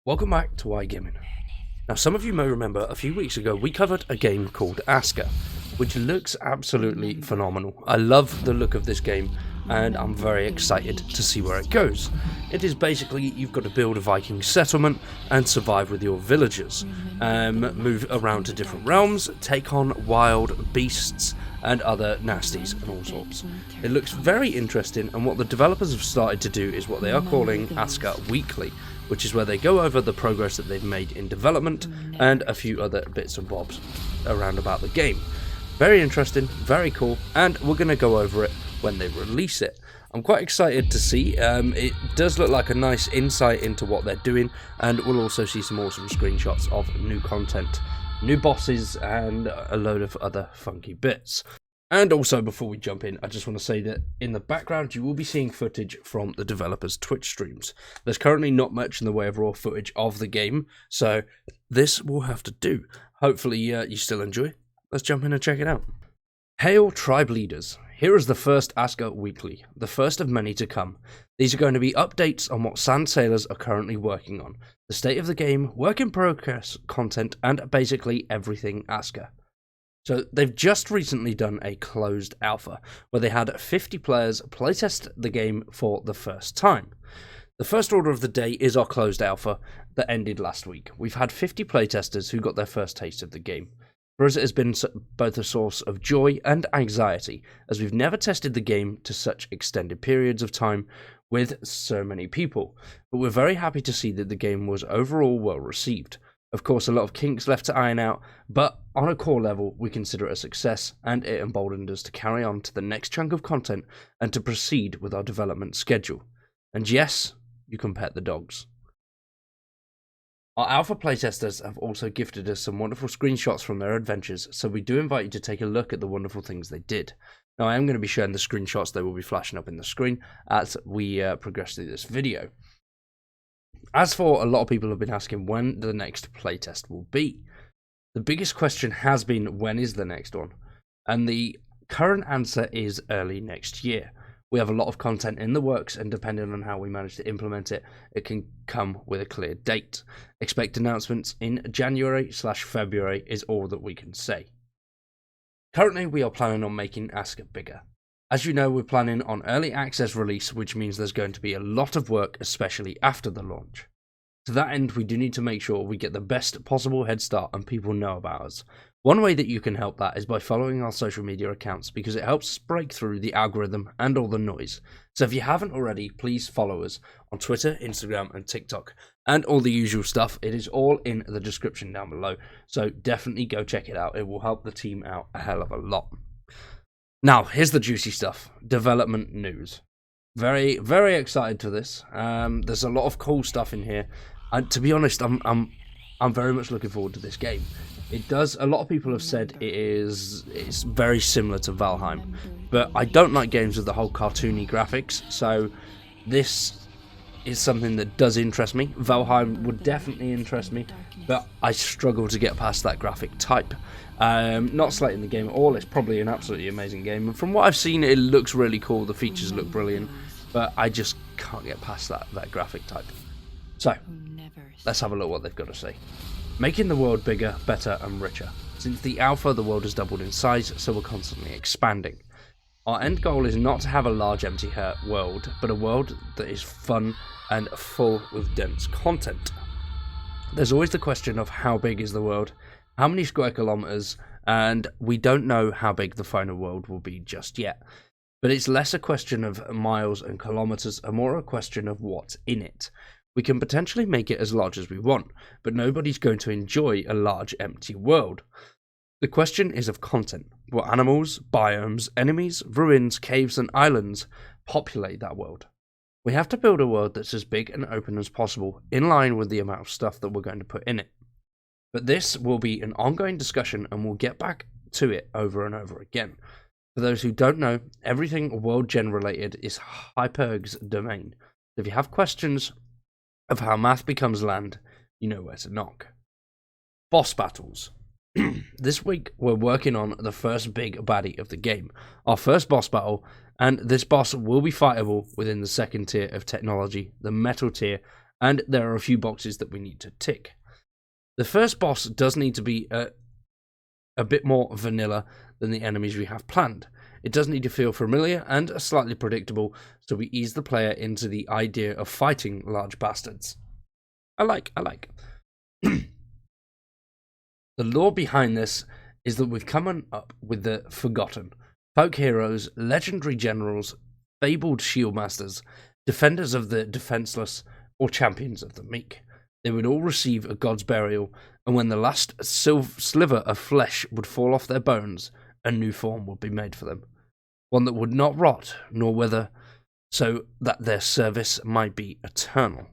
Welcome back to iGaming. Now, some of you may remember a few weeks ago we covered a game called Aska, which looks absolutely phenomenal. I love the look of this game and I'm very excited to see where it goes. It is basically you've got to build a Viking settlement and survive with your villagers, move around to different realms, take on wild beasts and other nasties and all sorts. It looks very interesting, and what the developers have started to do is what they are calling Aska Weekly, which is where they go over the progress that they've made in development and a few other bits and bobs around about the game. Very interesting, very cool, and we're going to go over it when they release it. I'm quite excited to see. It does look like a nice insight into what they're doing, and we'll also see some awesome screenshots of new content, new bosses, and a load of other funky bits. And also, before we jump in, I just want to say that in the background you will be seeing footage from the developers' Twitch streams. There's currently not much in the way of raw footage of the game, so this will have to do. Hopefully you still enjoy. Let's jump in and check it out. Hail Tribe Leaders. Here is the first Aska Weekly, the first of many to come. These are going to be updates on what Sand Sailors are currently working on, the state of the game, work in progress content, and basically everything Aska. So they've just recently done a closed alpha, where they had 50 players playtest the game for the first time. The first order of the day is our closed alpha that ended last week. We've had 50 playtesters who got their first taste of the game. For us, it has been both a source of joy and anxiety, as we've never tested the game to such extended periods of time with so many people. But we're very happy to see that the game was overall well received. Of course, a lot of kinks left to iron out, but on a core level, we consider it a success, and it emboldened us to carry on to the next chunk of content and to proceed with our development schedule. And yes, you can pet the dogs. Our alpha playtesters have also gifted us some wonderful screenshots from their adventures, so we do invite you to take a look at the wonderful things they did. Now, I am going to be sharing the screenshots. They will be flashing up in the screen as we progress through this video. As for, a lot of people have been asking when the next playtest will be. The biggest question has been, when is the next one? And the current answer is early next year. We have a lot of content in the works, and depending on how we manage to implement it, it can come with a clear date. Expect announcements in January/February is all that we can say. Currently, we are planning on making Aska bigger. As you know, we're planning on early access release, which means there's going to be a lot of work, especially after the launch. To that end, we do need to make sure we get the best possible head start and people know about us. One way that you can help that is by following our social media accounts, because it helps us break through the algorithm and all the noise. So if you haven't already, please follow us on Twitter, Instagram and TikTok, and all the usual stuff. It is all in the description down below, so definitely go check it out. It will help the team out a hell of a lot. Now, here's the juicy stuff. Development news. Very, very excited for this. There's a lot of cool stuff in here. And to be honest, I'm very much looking forward to this game. It does. A lot of people have said it's very similar to Valheim, but I don't like games with the whole cartoony graphics. So this is something that does interest me. Valheim would definitely interest me, but I struggle to get past that graphic type. Not slating the game at all. It's probably an absolutely amazing game, and from what I've seen, it looks really cool. The features look brilliant, but I just can't get past that graphic type. So let's have a look what they've got to say. Making the world bigger, better and richer. Since the alpha, the world has doubled in size, so we're constantly expanding. Our end goal is not to have a large empty world, but a world that is fun and full with dense content. There's always the question of how big is the world, how many square kilometers, and we don't know how big the final world will be just yet. But it's less a question of miles and kilometers and more a question of what's in it. We can potentially make it as large as we want, but nobody's going to enjoy a large empty world. The question is of content. What animals, biomes, enemies, ruins, caves and islands populate that world? We have to build a world that's as big and open as possible, in line with the amount of stuff that we're going to put in it. But this will be an ongoing discussion, and we'll get back to it over and over again. For those who don't know, everything world gen related is ALPHARIGS domain. If you have questions of how math becomes land, you know where to knock. Boss battles. This week we're working on the first big baddie of the game, our first boss battle, and this boss will be fightable within the second tier of technology, the metal tier, and there are a few boxes that we need to tick. The first boss does need to be a bit more vanilla than the enemies we have planned. It does need to feel familiar and slightly predictable, so we ease the player into the idea of fighting large bastards. I like. The lore behind this is that we've come up with the Forgotten, folk heroes, legendary generals, fabled shield masters, defenders of the defenseless, or champions of the meek. They would all receive a god's burial, and when the last sliver of flesh would fall off their bones, a new form would be made for them, one that would not rot nor wither, so that their service might be eternal.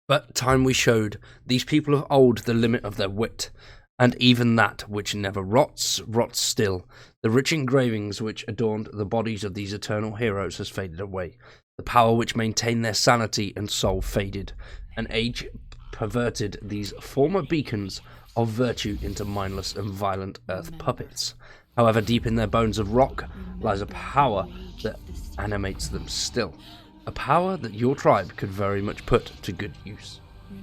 But time we showed these people of old the limit of their wit, and even that which never rots, rots still. The rich engravings which adorned the bodies of these eternal heroes has faded away. The power which maintained their sanity and soul faded. An age perverted these former beacons of virtue into mindless and violent earth puppets. However, deep in their bones of rock lies a power that animates them still. A power that your tribe could very much put to good use.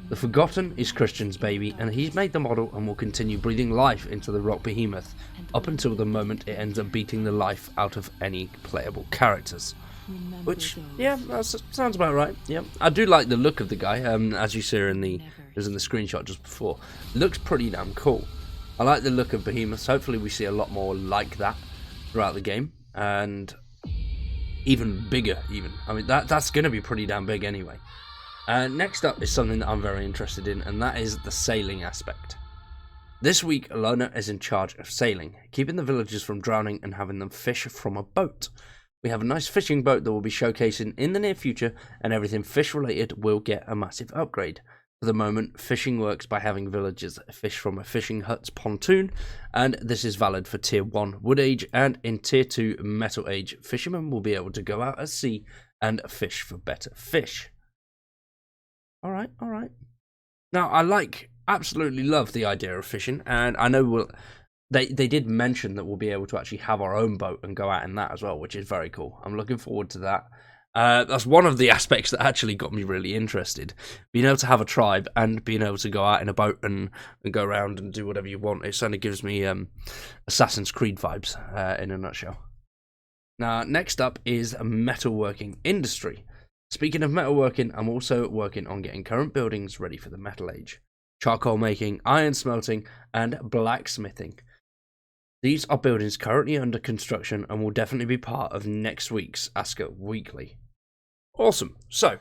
The Forgotten is Christian's baby, and he's made the model and will continue breathing life into the rock behemoth up until the moment it ends up beating the life out of any playable characters. Which, yeah, that sounds about right. Yeah, I do like the look of the guy. As you see in the screenshot just before, looks pretty damn cool. I like the look of behemoths. Hopefully, we see a lot more like that throughout the game, and even bigger. I mean, that's going to be pretty damn big anyway. Next up is something that I'm very interested in, and that is the sailing aspect. This week, Lona is in charge of sailing, keeping the villagers from drowning and having them fish from a boat. We have a nice fishing boat that will be showcasing in the near future, and everything fish related will get a massive upgrade. For the moment, fishing works by having villagers fish from a fishing hut's pontoon, and this is valid for Tier 1 Wood Age, and in Tier 2 Metal Age, fishermen will be able to go out at sea and fish for better fish. Alright. Now, I absolutely love the idea of fishing, and I know they did mention that we'll be able to actually have our own boat and go out in that as well, which is very cool. I'm looking forward to that. That's one of the aspects that actually got me really interested. Being able to have a tribe and being able to go out in a boat and go around and do whatever you want. It certainly gives me Assassin's Creed vibes in a nutshell. Now, next up is a metalworking industry. Speaking of metalworking, I'm also working on getting current buildings ready for the Metal Age. Charcoal making, iron smelting, and blacksmithing. These are buildings currently under construction and will definitely be part of next week's Aska Weekly. Awesome. So,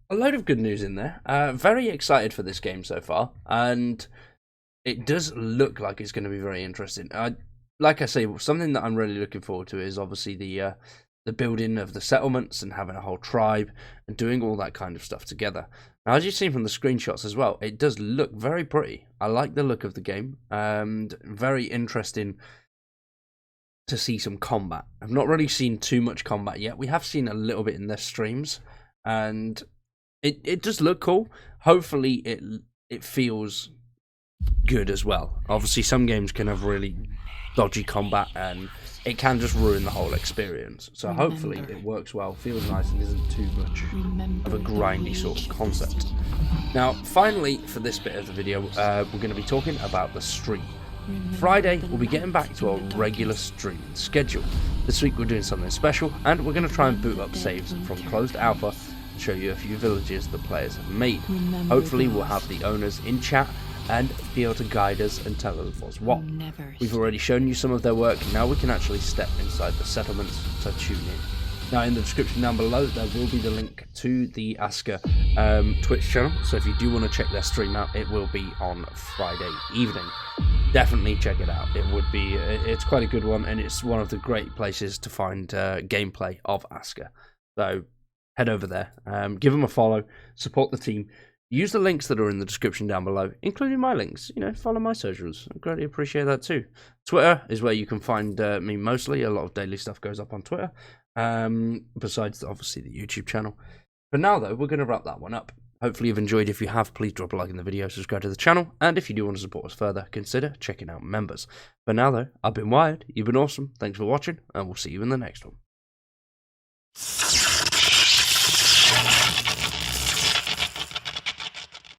a load of good news in there. Very excited for this game so far, and it does look like it's going to be very interesting. Like I say, something that I'm really looking forward to is obviously the building of the settlements and having a whole tribe and doing all that kind of stuff together. Now, as you've seen from the screenshots as well, it does look very pretty. I like the look of the game, and very interesting to see some combat. I've not really seen too much combat yet. We have seen a little bit in their streams, and it does look cool. Hopefully it feels good as well. Obviously, some games can have really dodgy combat, and it can just ruin the whole experience. So hopefully it works well, feels nice, and isn't too much of a grindy sort of concept. Now, finally, for this bit of the video, we're going to be talking about the stream. Friday, we'll be getting back to our regular streaming schedule. This week we're doing something special, and we're going to try and boot up saves from closed alpha and show you a few villages the players have made. Hopefully we'll have the owners in chat and be able to guide us and tell us what's what. We've already shown you some of their work, now we can actually step inside the settlements, so tune in. Now, in the description down below, there will be the link to the Aska Twitch channel, so if you do want to check their stream out, it will be on Friday evening. Definitely check it out. It's quite a good one, and it's one of the great places to find gameplay of Aska. So head over there, give them a follow, support the team. Use the links that are in the description down below, including my links. Follow my socials. I greatly appreciate that too. Twitter is where you can find me mostly. A lot of daily stuff goes up on Twitter, besides obviously the YouTube channel. For now, though, we're going to wrap that one up. Hopefully you've enjoyed. If you have, please drop a like in the video, subscribe to the channel, and if you do want to support us further, consider checking out members. For now, though, I've been Wired, you've been awesome, thanks for watching, and we'll see you in the next one.